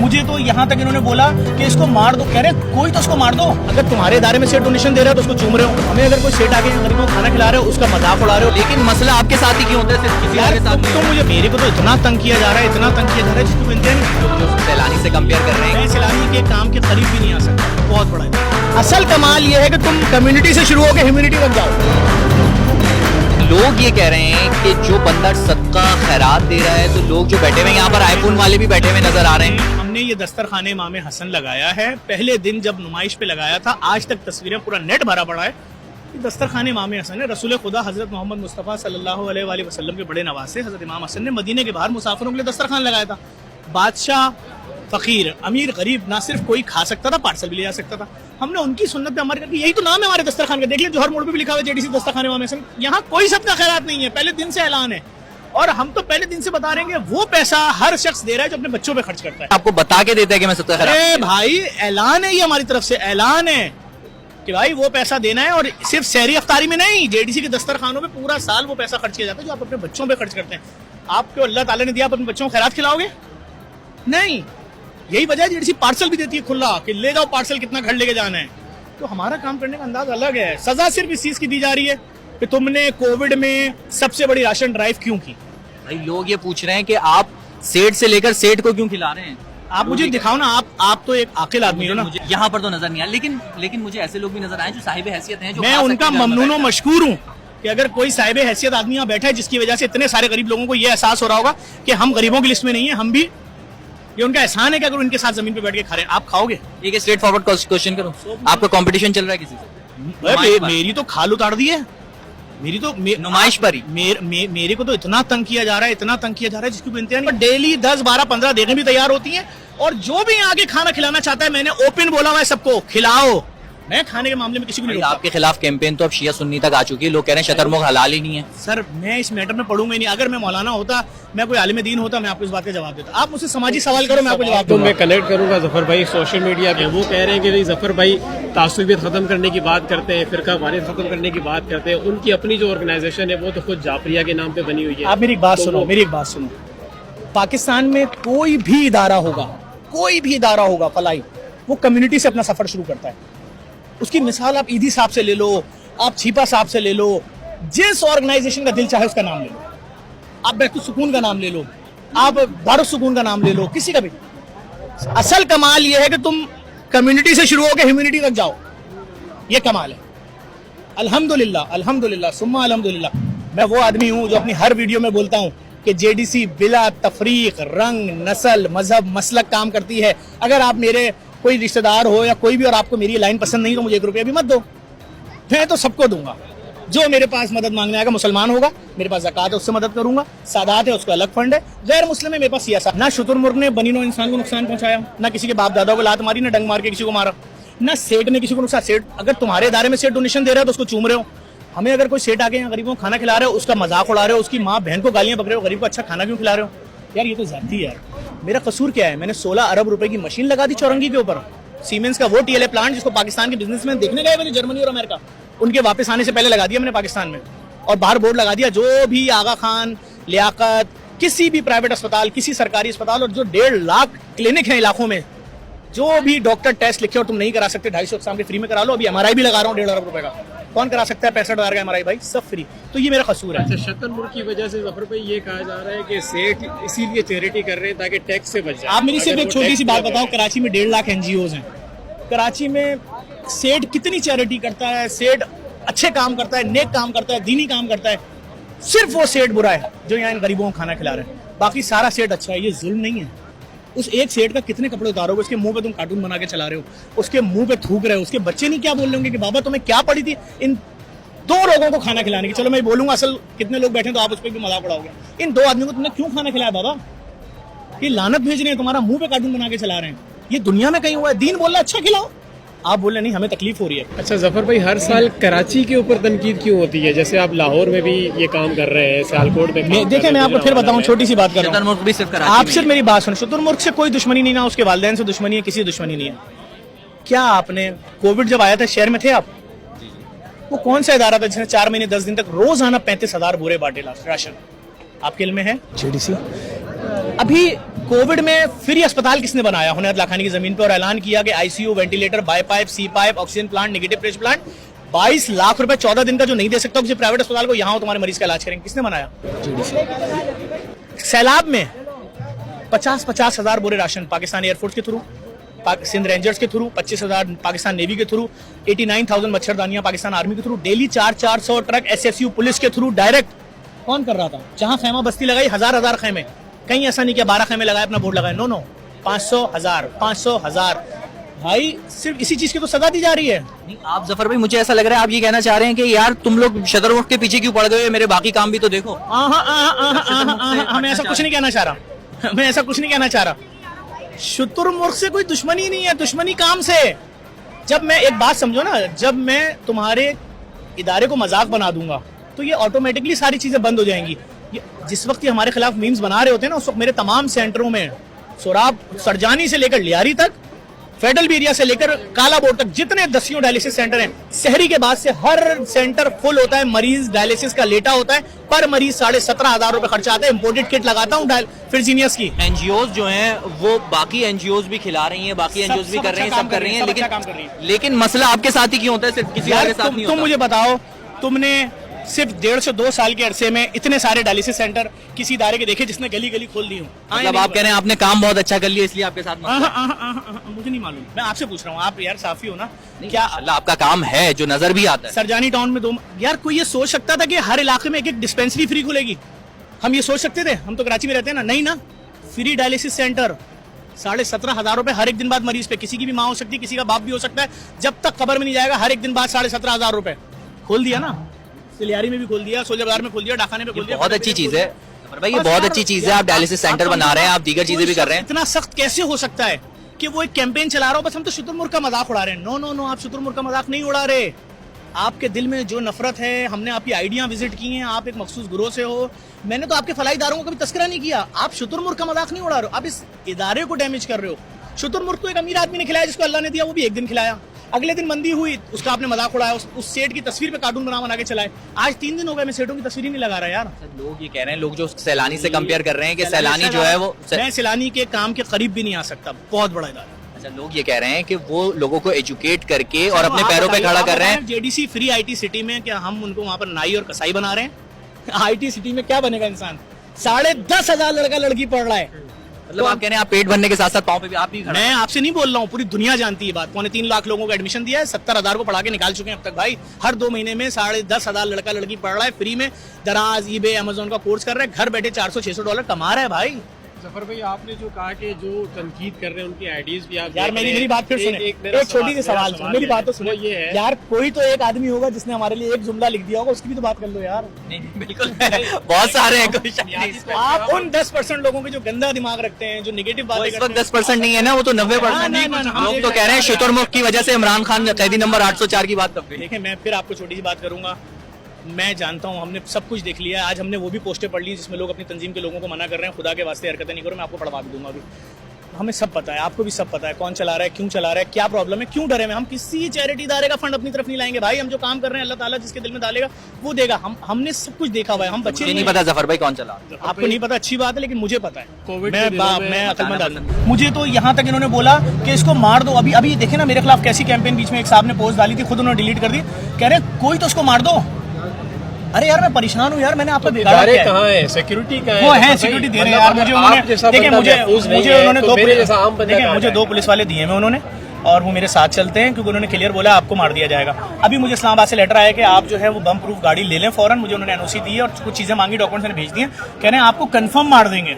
मुझे तो यहाँ तक इन्होंने बोला कि इसको मार दो। कह रहे कोई तो उसको मार दो। अगर तुम्हारे इदारे में सेठ डोनेशन दे रहा है तो उसको चूम रहे हो। हमें अगर कोई सेठ आके गरीबों को खाना खिला रहे हो उसका मजाक उड़ा रहे हो। लेकिन मसला आपके साथ ही क्यों होता है, सिर्फ किसी और के साथ नहीं? तो मुझे मेरे को तो इतना तंग किया जा रहा है, इतना तंग किया जा रहा है जिसको बनते हैं। जो सैलानी से कंपेयर कर रहे हैं, मैं सैलानी के काम के करीब भी नहीं आ सकता। बहुत बड़ा है। असल कमाल ये है कि तुम कम्युनिटी से शुरू होकर ह्यूमैनिटी बन जाओ। लोग ये कह रहे हैं कि जो बंदा सदका खैरात दे रहा है, तो लोग जो बैठे हुए हैं यहाँ पर आईफोन वाले भी बैठे हुए नजर आ रहे हैं। हमने ये दस्तरखाने इमाम हसन लगाया है, पहले दिन जब नुमाइश पे लगाया था, आज तक तस्वीरें पूरा नेट भरा पड़ा है। ये दस्तरखाने इमाम हसन है। रसूल खुदा हजरत मोहम्मद मुस्तफ़ा सल्लल्लाहु अलैहि वसल्लम के बड़े नवासे हजरत इमाम हसन ने मदीने के बाहर मुसाफिरों के लिए दस्तरखान लगाया था। बादशाह, फकीर, अमीर, गरीब ना सिर्फ कोई खा सकता था, पार्सल भी ले जा सकता था। हमने उनकी सुन्नत पे अमल करके, यही तो नाम है हमारे दस्तरखान का। देख लिया जोहर मोड़ पे भी लिखा हुआ है जेडीसी दस्तरखान इमाम हसन। यहाँ कोई सबका खैरात नहीं है, पहले दिन से ऐलान है। और हम तो पहले दिन से बता रहे हैं वो पैसा हर शख्स दे रहा है जो अपने बच्चों पे खर्च करता है। आपको बता के देता है कि मैं सदका खैरात। अरे भाई ऐलान है, ये हमारी तरफ से ऐलान है कि भाई वो पैसा देना है। और सिर्फ सहरी अफ्तारी में नहीं, जेडीसी के दस्तरखानों में पूरा साल वो पैसा खर्च किया जाता है जो आप अपने बच्चों पे खर्च करते हैं। आपको अल्लाह ताला ने दिया, आप अपने बच्चों को खैरात खिलाओगे? नहीं। यही वजह है जेडीसी पार्सल भी देती है खुला कि ले जाओ पार्सल, कितना घर लेके जाना है। तो हमारा काम करने का अंदाज अलग है। सजा सिर्फ इस चीज की दी जा रही है कि तुमने कोविड में सबसे बड़ी राशन ड्राइव क्यों की। भाई लोग ये पूछ रहे हैं कि आप सेठ से लेकर सेठ को क्यों खिला रहे हैं? आप मुझे दिखाओ ना, आप तो एक आकिल आदमी हो ना। मुझे यहाँ पर तो नजर नहीं आया, लेकिन मुझे ऐसे लोग भी नजर आए जो साहिब हैसियत हैं, जो मैं उनका ममनून व मशकूर हूँ कि अगर कोई साहिब हैसियत आदमी यहाँ बैठा है जिसकी वजह से इतने सारे गरीब लोगों को ये एहसास हो रहा होगा कि हम गरीबों की लिस्ट में नहीं है। हम भी, ये उनका एहसान है कि अगर उनके साथ जमीन पे बैठ के खा रहे हैं। आप खाओगे? एक स्ट्रेट फॉरवर्ड क्वेश्चन करूं, आपका कंपटीशन चल रहा है किसी से? मेरी तो खाल उतार दी है। मेरी तो नुमाइश पर ही मेरे को तो इतना तंग किया जा रहा है, इतना तंग किया जा रहा है जिसकी इंतहा नहीं। डेली 10, 12, 15 देने भी तैयार होती हैं। और जो भी आगे खाना खिलाना चाहता है, मैंने ओपन बोला हुआ है सबको, खिलाओ। मैं खाने के मामले में किसी को नहीं। आपके खिलाफ कैंपेन तो अब शिया सुन्नी तक आ चुकी है। लोग कह रहे हैं शतरमुर्ग हलाल ही नहीं है। सर मैं इस मैटर में पढ़ूंगा ही नहीं। अगर मैं मौलाना होता, मैं कोई आलिम दीन होता, मैं आपको इस बात का जवाब देता। आप मुझसे समाजी सवाल करो, मैं आपको जवाब दूंगा। मैं कनेक्ट करूंगा जफर भाई सोशल मीडिया पे। वो कह रहे हैं कि जफर भाई तासुबियत खत्म करने की बात करते हैं, फिरका वारियत खत्म करने की बात करते हैं। उनकी अपनी जो ऑर्गेनाइजेशन है वो तो खुद जाफरिया के नाम पे बनी हुई है। आप मेरी एक बात सुनो, मेरी एक बात सुनो। पाकिस्तान में कोई भी इदारा होगा फलाई, वो कम्युनिटी से अपना सफर शुरू करता है। उसकी मिसाल आप ईदी साहब से ले लो, आप छिपा साहब से ले लो, जिस ऑर्गेनाइजेशन का दिल चाहे उसका नाम ले लो। आप बैतुल सुकून का नाम ले लो, आप दारुस सुकून का नाम ले लो, किसी का भी। असल कमाल ये है कि तुम कम्युनिटी से शुरू होकर ह्यूमैनिटी तक जाओ। ये कमाल है। अल्हम्दुलिल्लाह, अल्हम्दुलिल्लाह, सुम्मा अल्हम्दुलिल्लाह। मैं वो आदमी हूँ जो अपनी हर वीडियो में बोलता हूँ कि जेडीसी बिला तफरीक, रंग, नस्ल, मजहब, मसलक काम करती है। अगर आप मेरे कोई रिश्तेदार हो या कोई भी और आपको मेरी लाइन पसंद नहीं तो मुझे 1 रुपया भी मत दो, मैं तो सबको दूंगा। जो मेरे पास मदद मांगने आएगा, मुसलमान होगा, मेरे पास ज़कात है, उससे मदद करूंगा। सादात है, उसका अलग फंड है। गैर मुस्लिम है, मेरे पास सियासत। ना शुतुरमुर्ग ने बनीनो इंसान को नुकसान पहुंचाया, ना किसी के बाप दादा को लात मारी, ना डंग मार के किसी को मारा, ना सेठ ने किसी को नुकसान। सेठ, अगर तुम्हारे इदारे में सेठ डोनेशन दे रहा है तो उसको चूम रहे हो। हमें अगर कोई सेठ आके यहाँ गरीबों को खाना खिला रहे हो, उसका मजाक उड़ा रहे हो, उसकी माँ बहन को गालियां बक रहे हो, गरीब को अच्छा खाना क्यों खिला रहे हो? यार ये तो ज्यादती है यार। मेरा कसूर क्या है? मैंने 16 अरब रुपए की मशीन लगा दी चौरंगी के ऊपर। सीमेंस का वो टीएलए प्लांट जिसको पाकिस्तान के बिजनेसमैन देखने गए थे जर्मनी और अमेरिका, उनके वापस आने से पहले लगा दिया मैंने पाकिस्तान में। और बाहर बोर्ड लगा दिया, जो भी आगा खान, लियाकत, किसी भी प्राइवेट अस्पताल, किसी सरकारी अस्पताल और जो 1.5 लाख क्लिनिक है इलाकों में, जो भी डॉक्टर टेस्ट लिखे और तुम नहीं करा सकते, 250 एग्जाम के फ्री में करा लो। अभी एमआरआई भी लगा रहा हूँ 1.5 अरब रुपए का। कौन करा सकता है 65,000 का एमआरआई भाई? सब फ्री। तो ये मेरा कसूर है। अच्छा, शतरमुर्ग की वजह से जफर भाई ये कहा जा रहा है कि सेठ इसीलिए चैरिटी कर रहे हैं ताकि टैक्स से बच जाए। आप मेरी सिर्फ एक छोटी सी बात बताओ, कराची में 1.5 लाख एनजीओ हैं। कराची में सेठ कितनी चैरिटी करता है? सेठ अच्छे काम करता है, नेक काम करता है, दीनी काम करता है। सिर्फ वो सेठ बुरा है जो यहाँ इन गरीबों को खाना खिला रहे हैं, बाकी सारा सेठ अच्छा है। ये जुल्म नहीं है। उस एक सेठ का कितने कपड़े उतारोगे? उसके मुंह पे तुम कार्टून बना के चला रहे हो, उसके मुंह पे थूक रहे हो। उसके बच्चे नहीं क्या बोल रहे होंगे कि बाबा तुम्हें क्या पड़ी थी इन 2 लोगों को खाना खिलाने की? चलो मैं बोलूंगा असल कितने लोग बैठे तो आप उस पर भी मजाक उड़ाओगे। इन 2 आदमियों को तुमने क्यों खाना खिलाया बाबा? ये लानत भेज रहे हैं, तुम्हारा मुंह पे कार्टून बना के चला रहे हैं। ये दुनिया में कहीं हुआ है? दीन बोल रहा है अच्छा खिलाओ, आप बोल रहे नहीं हमें तकलीफ हो रही है। अच्छा जफर भाई, हर साल कराची के ऊपर तनकीद क्यों होती है? जैसे आप लाहौर में भी ये काम कर रहे हैं, सियालकोट में देखें, मैं आपको फिर बताऊं, छोटी सी बात कर रहा हूं। भी सिर्फ कराची आप में सिर्फ मेरी बात सुनो। शुतुरमुर्ग से कोई दुश्मनी नहीं, ना उसके वालिदैन से दुश्मनी है, किसी से दुश्मनी नहीं है। क्या आपने कोविड जब आया था शहर में थे आप? वो कौन सा इदारा था जिसने 4 महीने 10 दिन तक रोजाना 35,000 बोरे बांटे राशन? आपके इल्म में है? जेडीसी। अभी कोविड में फ्री अस्पताल किसने बनाया हुनैर लाखानी की जमीन पे और ऐलान किया कि ICU, ventilator, BiPAP, CPAP, oxygen plant, negative pressure plant 22 lakh रुपए 14 दिन का जो नहीं दे सकता किसी प्राइवेट अस्पताल को, यहाँ तुम्हारे मरीज का इलाज करेंगे, किसने बनाया? सैलाब में 50-50 हजार बोरे राशन पाकिस्तान एयरफोर्स के थ्रू, सिंध रेंजर्स के थ्रू, 25,000 पाकिस्तान नेवी के थ्रू, 89,000 मच्छरदानियां पाकिस्तान आर्मी के through, daily 400 truck SSU police के थ्रू डायरेक्ट कौन कर रहा था? जहां खैमा बस्ती लगाई हजार खैमे, कहीं ऐसा नहीं किया 12 खैमे लगाए अपना बोर्ड लगाए, नो 500,000 भाई, सिर्फ इसी चीज की तो सजा दी जा रही है। नहीं, आप जफर भाई मुझे ऐसा लग रहा है आप ये कहना चाह रहे हैं कि यार तुम लोग शतरमुर्ग के पीछे क्यों पड़ गए, मेरे बाकी काम भी तो देखो। मैं ऐसा कुछ नहीं कहना चाह रहा, मैं ऐसा कुछ नहीं कहना चाह रहा। शुतुरमुर्ग से कोई दुश्मनी नहीं है, दुश्मनी काम से। जब मैं एक बात समझो ना, जब मैं तुम्हारे इदारे को मजाक बना दूंगा तो ये ऑटोमेटिकली सारी चीजें बंद हो जाएंगी। जिस वक्त ये हमारे खिलाफ मीम्स बना रहे होते हैं ना, उस वक्त मेरे तमाम सेंटरों में सोराब, सरजानी से लेकर लियारी तक, फेडरल एरिया से लेकर काला बोर्ड तक जितने 10 डायलिसिस सेंटर हैं, शहरी के बाद से हर सेंटर फुल होता है, मरीज डायलिसिस का लेटा होता है, पर मरीज 17,500 रुपए खर्चा आता है। इंपोर्टेड किट लगाता हूँ फिरजीनियस की। एनजीओ जो हैं वो बाकी एनजीओ भी खिला रही हैं, बाकी एनजीओ भी कर रही हैं, सब कर रही हैं, लेकिन मसला आपके साथ ही क्यों होता है, सिर्फ किसी और के साथ नहीं होता? तुम मुझे बताओ, तुमने सिर्फ 1.5 से 2 साल के अरसे में इतने सारे डायलिसिस सेंटर किसी इदारे के देखे जिसने गली गली खोल दी हूँ? मतलब आप कह रहे हैं आपने काम बहुत अच्छा कर लिया इसलिए आपके साथ मसला है? मुझे नहीं मालूम, मैं आपसे पूछ रहा हूँ, आप यार साफी हो ना? क्या आपका काम है जो नजर भी आता है? सरजानी टाउन में 2 यार, कोई ये सोच सकता था कि हर इलाके में एक डिस्पेंसरी फ्री खुलेगी? हम ये सोच सकते थे? हम तो कराची में रहते हैं ना। नहीं ना, फ्री डायलिसिस सेंटर 17,500 रुपए हर एक दिन बाद मरीज पे। किसी की भी माँ हो सकती है, किसी का बाप भी हो सकता है, जब तक कब्र में नहीं जाएगा हर एक दिन बाद 17,500 रुपए। खोल दिया ना, सिलियारी में भी खोल दिया, सोजा बाजार में खोल दिया, डाकाने में खोल दिया। बहुत अच्छी चीज है भाई, ये बहुत अच्छी चीज है। आप डायलिसिस सेंटर बना रहे हैं, आप दीगर चीजें भी कर रहे हैं। इतना सख्त कैसे हो सकता है कि वो एक कैंपेन चला रहा हो, बस हम तो शुतुरमुर्ग का मजाक उड़ा रहे हैं? नो, आप शुतुरमुर्ग का मजाक नहीं उड़ा रहे। आपके दिल में जो नफरत है, हमने आपकी आइडिया विजिट की हैं, आप एक मखसूस ग्रोह से हो, मैंने तो आपके फलाई इदारों को कभी तस्करा नहीं किया। आप शुतुरमुर्ग का मजाक नहीं उड़ा रहे हो, आप इस इदारे को डैमेज कर रहे हो। शुतुरमुर्ग तो एक अमीर आदमी ने खिलाया, जिसको अल्लाह ने दिया, वो भी एक दिन खिलाया। अगले दिन मंदी हुई, उसका आपने मजाक उड़ाया, उस सेठ की तस्वीर पे कार्टून बना के चलाए। आज 3 दिन हो गए मैं सेठों की तस्वीर ही नहीं लगा रहा यार। लोग ये कह रहे हैं, लोग जो सैलानी से कंपेयर कर रहे हैं कि सैलानी जो है वो, मैं सैलानी के काम के करीब भी नहीं आ सकता, बहुत बड़ा इदारा। अच्छा, लोग ये कह रहे हैं कि वो लोगों को एजुकेट करके और अपने पैरों पे खड़ा कर रहे हैं। जेडीसी फ्री आईटी सिटी में क्या हम उनको वहां पर नाई और कसाई बना रहे हैं? आईटी सिटी में क्या बनेगा इंसान? 10,500 लड़का लड़की पढ़ रहा है। मतलब आप कह रहे हैं आप पेट भरने के साथ साथ पाँव पे भी आप भी खड़ा। मैं आपसे नहीं बोल रहा हूँ, पूरी दुनिया जानती है बात। 3.25 लाख लोगों को एडमिशन दिया है, 70,000 को पढ़ा के निकाल चुके हैं अब तक भाई। हर 2 महीने में 10,500 लड़का लड़की पढ़ रहा है फ्री में। दराज, ईबे, अमेजोन का कोर्स कर रहा है, घर बैठे $400-600 कमा रहा है भाई। जफर भाई, आपने जो कहा कि जो तनकीद कर रहे हैं उनकी आइडियाज भी आप यार मेरी बात फिर सुने, एक छोटी सी सवाल सुनो, मेरी बात तो सुनो। ये है यार, कोई तो एक आदमी होगा जिसने हमारे लिए एक जुमला लिख दिया होगा, उसकी भी तो बात कर लो यार। नहीं, बिल्कुल बहुत सारे हैं, कोई शक नहीं इसमें। आप उन 10% लोगों के जो गंदा दिमाग रखते हैं, जो नेगेटिव बातें इस वक्त 10% नहीं है ना, वो तो 90% लोग तो कह रहे हैं शुतुरमुर्ग की वजह से इमरान खान कैदी नंबर 804 की बात कर रहे हैं। देखें, मैं फिर आपको छोटी सी बात करूंगा। मैं जानता हूं, हमने सब कुछ देख लिया है। आज हमने वो भी पोस्टें पढ़ ली जिसमें लोग अपनी तंजीम के लोगों को मना कर रहे हैं, खुदा के वास्ते हरकतें नहीं करो। मैं आपको पढ़वा भी दूंगा अभी। हमें सब पता है, आपको भी सब पता है, कौन चला रहा है, क्यों चला रहा है, क्या प्रॉब्लम है, क्यों डरे में। हम किसी चैरिटी इदारे का फंड अपनी तरफ नहीं लाएंगे भाई। हम जो काम कर रहे हैं, अल्लाह ताला जिसके दिल में डालेगा वो देगा। हमने सब कुछ देखा हुआ है। हम बच्चे नहीं पता जफर भाई कौन चला, आपको नहीं पता, अच्छी बात है, लेकिन मुझे पता है। कोविड मैं अकलमंद आदमी। मुझे तो यहाँ तक इन्होंने बोला कि इसको मार दो। अभी देखे ना मेरे खिलाफ कैसी कैंपेन बीच में एक साहब ने पोस्ट डाली थी, खुद उन्होंने डिलीट कर दी। कह रहे कोई तो उसको मार दो। अरे यार, मैं परेशान हूँ यार, मैंने आपको बिगाड़ा क्या है? कहाँ है सिक्योरिटी का? वो है सिक्योरिटी दे रहे हैं यार मुझे। उन्होंने देखिए, मुझे उन्होंने मुझे 2 पुलिस वाले दिए हैं उन्होंने, और वो मेरे साथ चलते हैं क्योंकि उन्होंने क्लियर बोला आपको मार दिया जाएगा। अभी मुझे इस्लामाबाद से लेटर आया कि आप जो है वो बम प्रूफ गाड़ी ले लें फौरन। मुझे उन्होंने एनओसी दी है और कुछ चीजें मांगी, डॉक्यूमेंट्स मैंने भेज दिए। कह रहे हैं आपको कंफर्म मार देंगे।